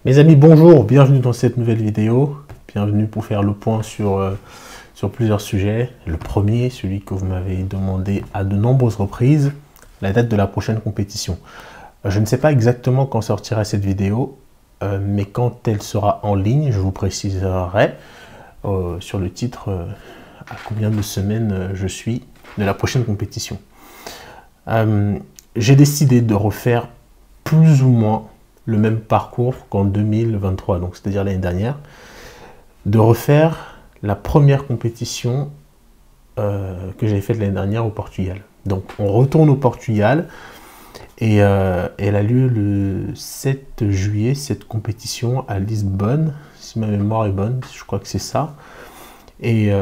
Mes amis, bonjour, bienvenue dans cette nouvelle vidéo. Bienvenue pour faire le point sur plusieurs sujets. Le premier, celui que vous m'avez demandé à de nombreuses reprises, la date de la prochaine compétition. Je ne sais pas exactement quand sortira cette vidéo, mais quand elle sera en ligne, je vous préciserai sur le titre à combien de semaines je suis de la prochaine compétition. J'ai décidé de refaire plus ou moins le même parcours qu'en 2023, donc c'est-à-dire l'année dernière, de refaire la première compétition que j'avais faite l'année dernière au Portugal. Donc on retourne au Portugal et elle a lieu le 7 juillet, cette compétition à Lisbonne, si ma mémoire est bonne, je crois que c'est ça. Et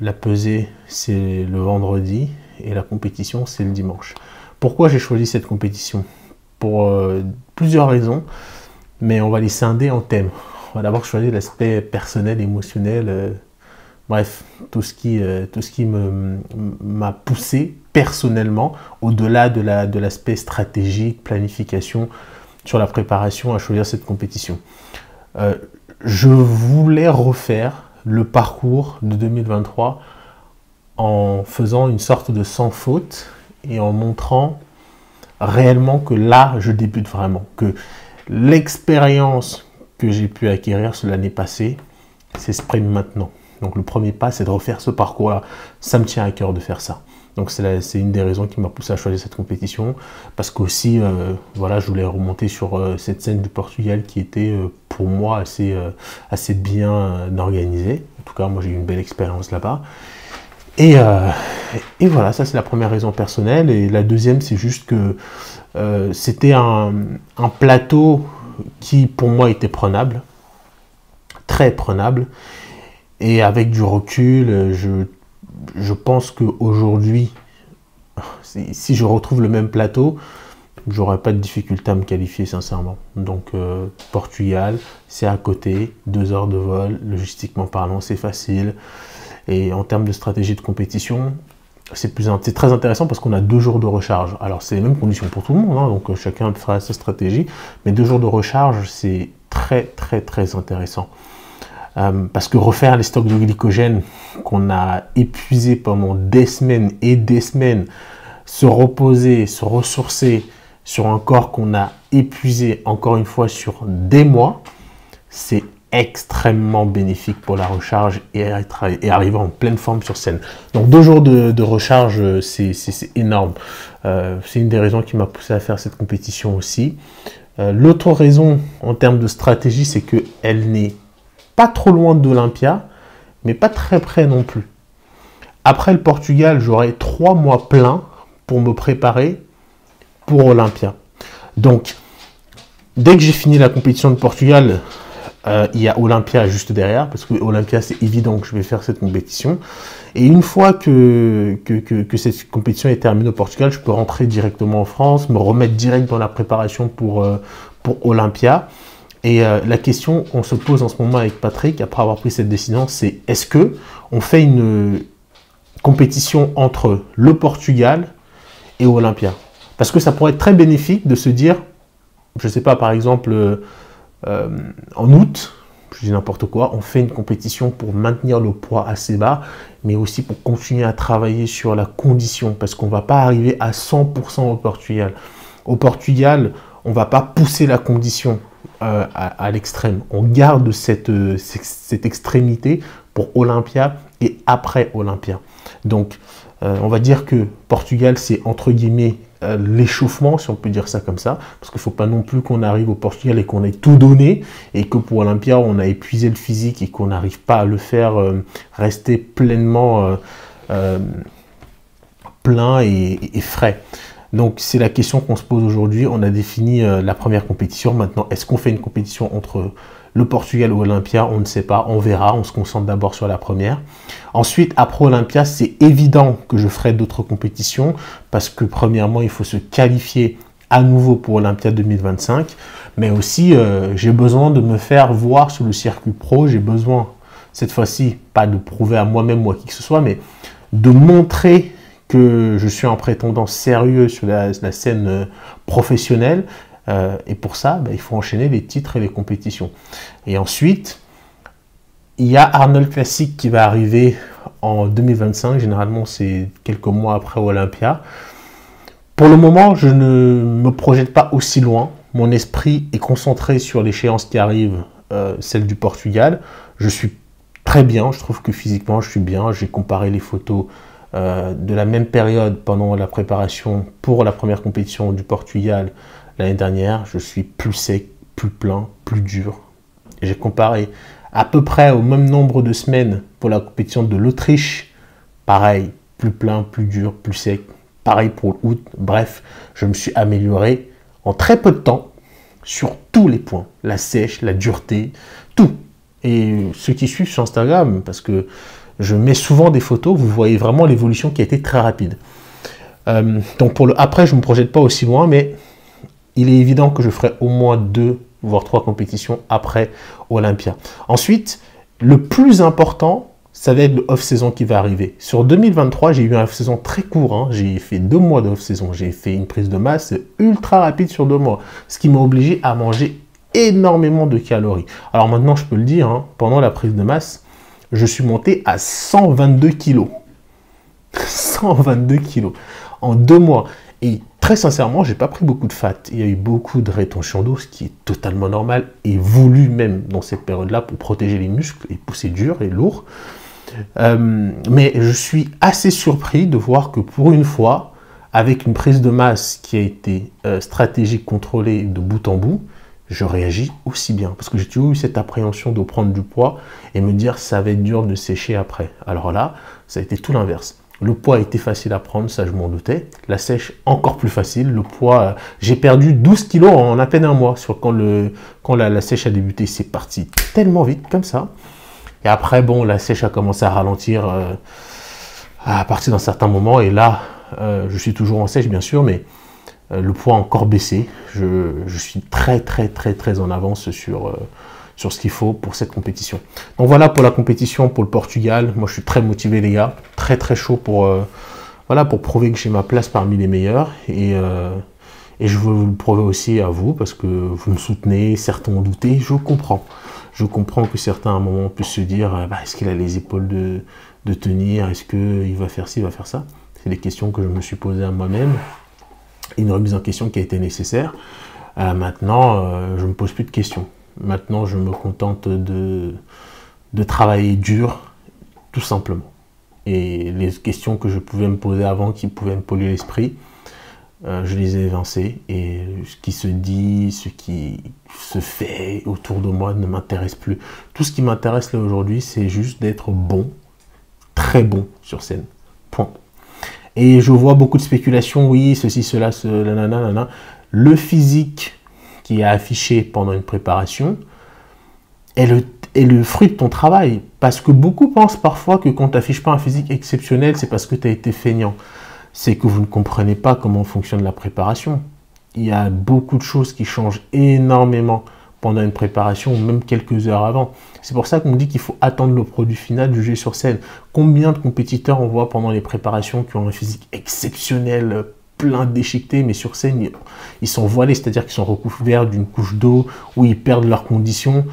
la pesée, c'est le vendredi et la compétition, c'est le dimanche. Pourquoi j'ai choisi cette compétition? Pour plusieurs raisons, mais on va les scinder en thèmes. On va d'abord choisir l'aspect personnel, émotionnel, bref, tout ce qui m'a poussé personnellement, au-delà de l'aspect stratégique, planification, sur la préparation à choisir cette compétition. Je voulais refaire le parcours de 2023 en faisant une sorte de sans faute et en montrant réellement que là, je débute vraiment, que l'expérience que j'ai pu acquérir sur l'année passée s'exprime maintenant. Donc le premier pas, c'est de refaire ce parcours-là. Ça me tient à cœur de faire ça. Donc c'est une des raisons qui m'a poussé à choisir cette compétition, parce qu'aussi, voilà, je voulais remonter sur cette scène du Portugal qui était pour moi assez bien organisée. En tout cas, moi j'ai eu une belle expérience là-bas. Et voilà, ça c'est la première raison personnelle. Et la deuxième, c'est juste que c'était un plateau qui pour moi était prenable, très prenable. Et avec du recul, je pense qu'aujourd'hui, si je retrouve le même plateau, j'aurais pas de difficulté à me qualifier sincèrement. Donc Portugal, c'est à côté, 2 heures de vol, logistiquement parlant, c'est facile. Et en termes de stratégie de compétition, c'est très intéressant parce qu'on a 2 jours de recharge. Alors c'est les mêmes conditions pour tout le monde, hein, donc chacun fera sa stratégie, mais 2 jours de recharge, c'est très intéressant. Parce que refaire les stocks de glycogène qu'on a épuisés pendant des semaines et des semaines, se reposer, se ressourcer sur un corps qu'on a épuisé encore une fois sur des mois, c'est extrêmement bénéfique pour la recharge et arriver en pleine forme sur scène. Donc 2 jours de recharge, c'est énorme. C'est une des raisons qui m'a poussé à faire cette compétition aussi. L'autre raison en termes de stratégie, c'est qu'elle n'est pas trop loin d'Olympia, mais pas très près non plus. Après le Portugal, j'aurai 3 mois pleins pour me préparer pour Olympia. Donc, dès que j'ai fini la compétition de Portugal, il y a Olympia juste derrière, parce que Olympia, c'est évident que je vais faire cette compétition. Et une fois que cette compétition est terminée au Portugal, je peux rentrer directement en France, me remettre direct dans la préparation pour Olympia. Et la question qu'on se pose en ce moment avec Patrick, après avoir pris cette décision, c'est est-ce que on fait une compétition entre le Portugal et Olympia? Parce que ça pourrait être très bénéfique de se dire, je ne sais pas, par exemple, en août, je dis n'importe quoi, on fait une compétition pour maintenir le poids assez bas, mais aussi pour continuer à travailler sur la condition, parce qu'on ne va pas arriver à 100% au Portugal. Au Portugal, on ne va pas pousser la condition à l'extrême. On garde cette extrémité pour Olympia et après Olympia. Donc, on va dire que Portugal, c'est entre guillemets l'échauffement, si on peut dire ça comme ça, parce qu'il ne faut pas non plus qu'on arrive au Portugal et qu'on ait tout donné, et que pour Olympia, on a épuisé le physique et qu'on n'arrive pas à le faire rester pleinement plein et frais. Donc c'est la question qu'on se pose aujourd'hui. On a défini la première compétition. Maintenant, est-ce qu'on fait une compétition entre le Portugal ou Olympia? On ne sait pas, on verra. On se concentre d'abord sur la première. Ensuite, après Olympia, c'est évident que je ferai d'autres compétitions parce que premièrement, il faut se qualifier à nouveau pour Olympia 2025. Mais aussi, j'ai besoin de me faire voir sur le circuit pro. J'ai besoin, cette fois-ci, pas de prouver à moi-même ou à qui que ce soit, mais de montrer que je suis un prétendant sérieux sur la scène professionnelle Et pour ça, il faut enchaîner les titres et les compétitions. Et ensuite, il y a Arnold Classic qui va arriver en 2025. Généralement, c'est quelques mois après Olympia. Pour le moment, je ne me projette pas aussi loin. Mon esprit est concentré sur l'échéance qui arrive, celle du Portugal. Je suis très bien, je trouve que physiquement, je suis bien. J'ai comparé les photos de la même période pendant la préparation pour la première compétition du Portugal l'année dernière. Je suis plus sec, plus plein, plus dur. J'ai comparé à peu près au même nombre de semaines pour la compétition de l'Autriche. Pareil, plus plein, plus dur, plus sec. Pareil pour août. Bref, je me suis amélioré en très peu de temps sur tous les points. La sèche, la dureté, tout. Et ceux qui suivent sur Instagram, parce que je mets souvent des photos, vous voyez vraiment l'évolution qui a été très rapide. Donc pour le après, je ne me projette pas aussi loin, mais il est évident que je ferai au moins 2 voire 3 compétitions après Olympia. Ensuite, le plus important, ça va être le off-saison qui va arriver. Sur 2023, j'ai eu un off-saison très court. Hein. J'ai fait 2 mois de off-saison. J'ai fait une prise de masse ultra rapide sur 2 mois. Ce qui m'a obligé à manger énormément de calories. Alors maintenant, je peux le dire, hein, pendant la prise de masse, je suis monté à 122 kilos. 122 kilos en 2 mois. Et très sincèrement, j'ai pas pris beaucoup de fat. Il y a eu beaucoup de rétention d'eau, ce qui est totalement normal et voulu même dans cette période-là pour protéger les muscles et pousser dur et lourd. Mais je suis assez surpris de voir que pour une fois, avec une prise de masse qui a été stratégique, contrôlée de bout en bout, je réagis aussi bien. Parce que j'ai toujours eu cette appréhension de prendre du poids et me dire ça va être dur de sécher après. Alors là, ça a été tout l'inverse. Le poids a été facile à prendre, ça je m'en doutais. La sèche, encore plus facile. Le poids, j'ai perdu 12 kilos en à peine un mois. Quand la sèche a débuté, c'est parti tellement vite, comme ça. Et après, bon, la sèche a commencé à ralentir à partir d'un certain moment. Et là, je suis toujours en sèche, bien sûr, mais le poids a encore baissé. Je suis très en avance sur ce qu'il faut pour cette compétition. Donc voilà pour la compétition pour le Portugal. Moi, je suis très motivé, les gars. Très chaud pour prouver que j'ai ma place parmi les meilleurs. Et je veux vous le prouver aussi à vous parce que vous me soutenez. Certains ont douté. Je comprends. Je comprends que certains, à un moment, puissent se dire est-ce qu'il a les épaules de tenir? Est-ce qu'il va faire ci, il va faire ça? C'est des questions que je me suis posées à moi-même. Une remise en question qui a été nécessaire. Maintenant, je ne me pose plus de questions. Maintenant, je me contente de travailler dur, tout simplement. Et les questions que je pouvais me poser avant, qui pouvaient me polluer l'esprit, je les ai évincées. Et ce qui se dit, ce qui se fait autour de moi ne m'intéresse plus. Tout ce qui m'intéresse là aujourd'hui, c'est juste d'être bon, très bon sur scène. Point. Et je vois beaucoup de spéculations, oui, ceci, cela, nanana. Le physique qui est affiché pendant une préparation est le fruit de ton travail. Parce que beaucoup pensent parfois que quand tu n'affiches pas un physique exceptionnel, c'est parce que tu as été feignant. C'est que vous ne comprenez pas comment fonctionne la préparation. Il y a beaucoup de choses qui changent énormément pendant une préparation, ou même quelques heures avant. C'est pour ça qu'on dit qu'il faut attendre le produit final jugé sur scène. Combien de compétiteurs on voit pendant les préparations qui ont un physique exceptionnel, plein déchiquetés, mais sur scène, ils sont voilés, c'est-à-dire qu'ils sont recouverts d'une couche d'eau, où ils perdent leurs conditions.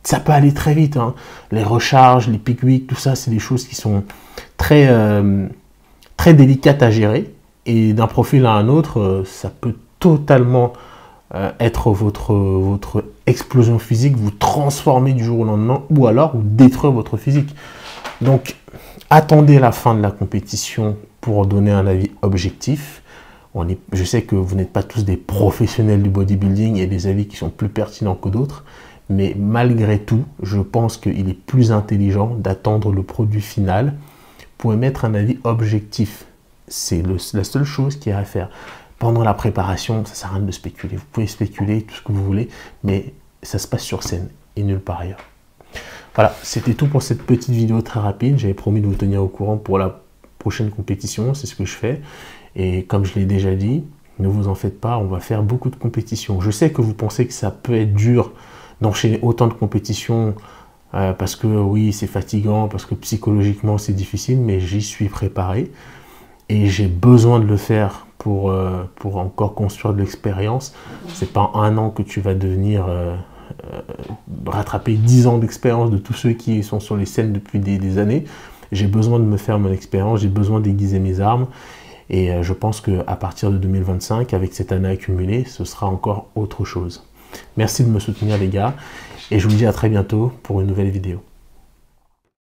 Ça peut aller très vite. Hein. Les recharges, les peak week, tout ça, c'est des choses qui sont très délicates à gérer. Et d'un profil à un autre, ça peut totalement être votre explosion physique, vous transformer du jour au lendemain, ou alors vous détruire votre physique. Donc, attendez la fin de la compétition pour donner un avis objectif. Je sais que vous n'êtes pas tous des professionnels du bodybuilding, il y a des avis qui sont plus pertinents que d'autres, mais malgré tout, je pense qu'il est plus intelligent d'attendre le produit final pour émettre un avis objectif. C'est la seule chose qu'il y a à faire. Pendant la préparation, ça ne sert à rien de spéculer. Vous pouvez spéculer tout ce que vous voulez, mais ça se passe sur scène et nulle part ailleurs. Voilà, c'était tout pour cette petite vidéo très rapide. J'avais promis de vous tenir au courant pour la prochaine compétition, c'est ce que je fais. Et comme je l'ai déjà dit, ne vous en faites pas, on va faire beaucoup de compétitions. Je sais que vous pensez que ça peut être dur d'enchaîner autant de compétitions parce que oui, c'est fatigant, parce que psychologiquement c'est difficile, mais j'y suis préparé. Et j'ai besoin de le faire pour encore construire de l'expérience. C'est pas en 1 an que tu vas devenir rattraper 10 ans d'expérience de tous ceux qui sont sur les scènes depuis des années. J'ai besoin de me faire mon expérience, j'ai besoin d'aiguiser mes armes. Et je pense qu'à partir de 2025, avec cette année accumulée, ce sera encore autre chose. Merci de me soutenir les gars. Et je vous dis à très bientôt pour une nouvelle vidéo.